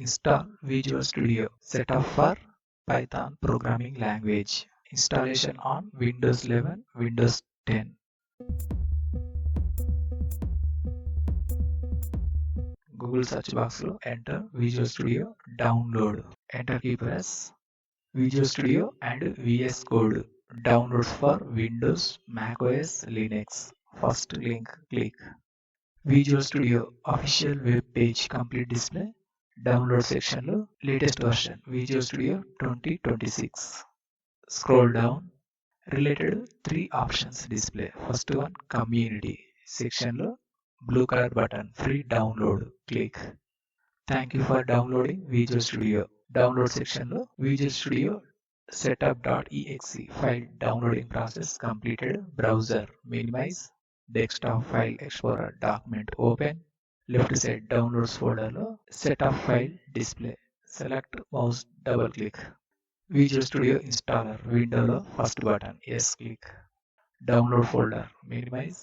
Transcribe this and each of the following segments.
Install Visual Studio setup for Python programming language. Installation on Windows 11, Windows 10. Google search box lo enter Visual Studio download. Enter key press. Visual Studio and VS Code. Downloads for Windows, macOS, Linux. First link click. Visual Studio official web page complete display. Download section lo latest version Visual Studio 2026. Scroll down. Related three options display. First one community section lo blue color button free download click. Thank you for downloading Visual Studio. Download section lo Visual Studio setup.exe file downloading process completed. Browser minimize. Desktop file explorer document open. Left side downloads folder lo setup file display. Select mouse double click. Visual Studio installer window lo first button yes click. Download folder minimize.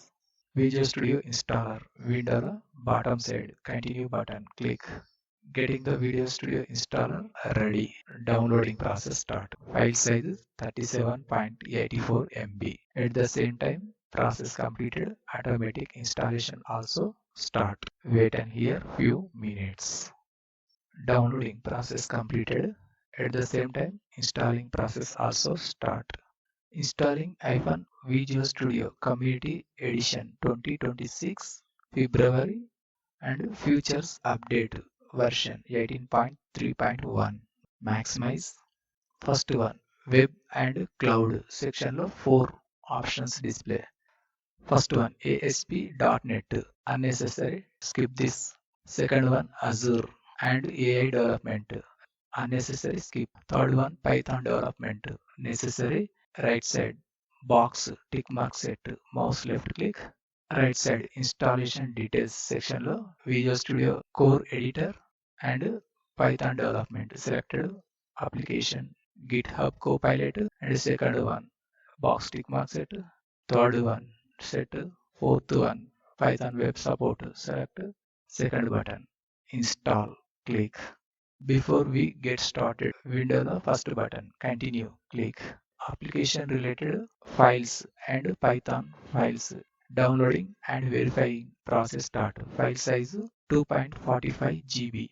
Visual Studio installer window lo bottom side continue button click. Getting the Video Studio installer ready. Downloading process start. File size 37.84 MB. At the same time, process completed. Automatic installation also start. Wait and hear few minutes. Downloading process completed. At the same time, installing process also start. Installing Visual Studio Community Edition 2026 February and Futures Update version 18.3.1. Maximize. First one Web and Cloud section lo 4 options display. First one ASP.NET unnecessary skip this. Second one Azure and AI development unnecessary skip. Third one Python development necessary right side box tick mark set mouse left click. Right side installation details section lo Visual Studio core editor and Python development selected application GitHub Copilot and second one box tick mark set. Third one set. Fourth one Python web support select. Second button install click. Before we get started, window the first button continue click. Application related files and Python files downloading and verifying process start. File size 2.45 GB.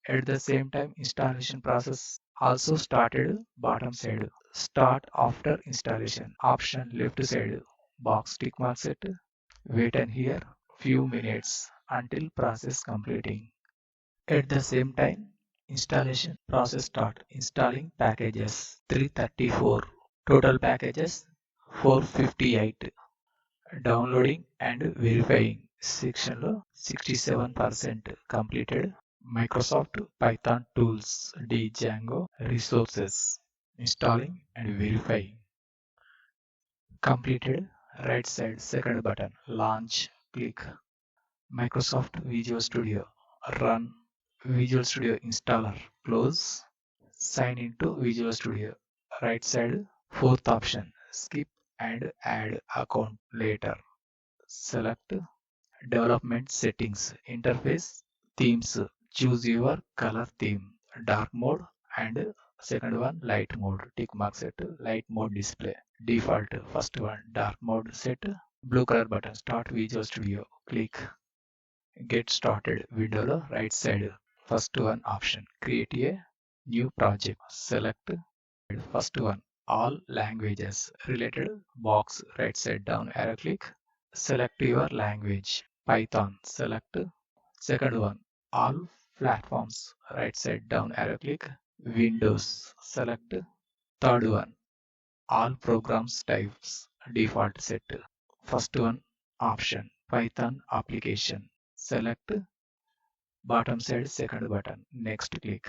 At the same time, installation process also started. Bottom side start after installation option left side box tick mark set. Wait and hear few minutes until process completing. At the same time, installation process start. Installing packages 334. Total packages 458. Downloading and verifying section lo 67% completed. Microsoft Python tools Django resources installing and verifying completed. Right side second button launch click. Microsoft Visual Studio run. Visual Studio installer close. Sign into Visual Studio. Right side fourth option skip and add account later. Select development settings interface themes. Choose your color theme dark mode and second one light mode tick mark set light mode display default. First one dark mode set. Blue color button start Visual Studio click. Get started window lo right side first one option create a new project select first one all languages related box right side down arrow click. Select your language Python select. Second one all platforms right side down arrow click. Windows select. Third one all programs types default set. First one option Python application select. Bottom side second button next click.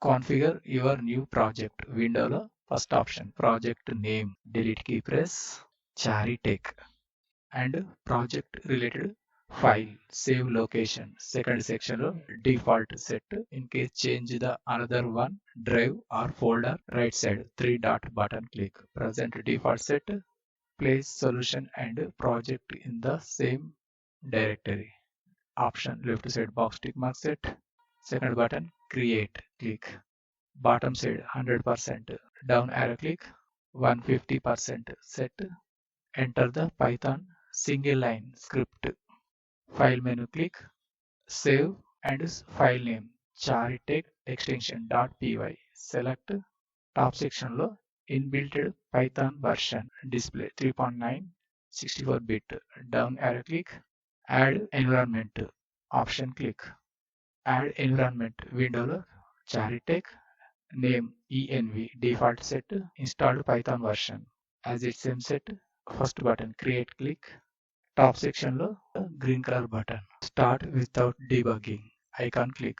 Configure your new project window lo first option project name delete key press Chari Tech and project related file save location second section lo default set. In case change the another one drive or folder right side three dot button click present default set. Place solution and project in the same directory option left side box tick mark set. Second button, create, click. Bottom side 100%, down arrow click, 150% set. Enter the Python single line script. File menu click, save and file name charitek extension .py. Select top section లో inbuilt Python version display 3.9 64-bit. Down arrow click, add environment option click. Add environment window charitek name env default set installed Python version as its same set. First button create click. Top section లో green color button start without debugging icon click.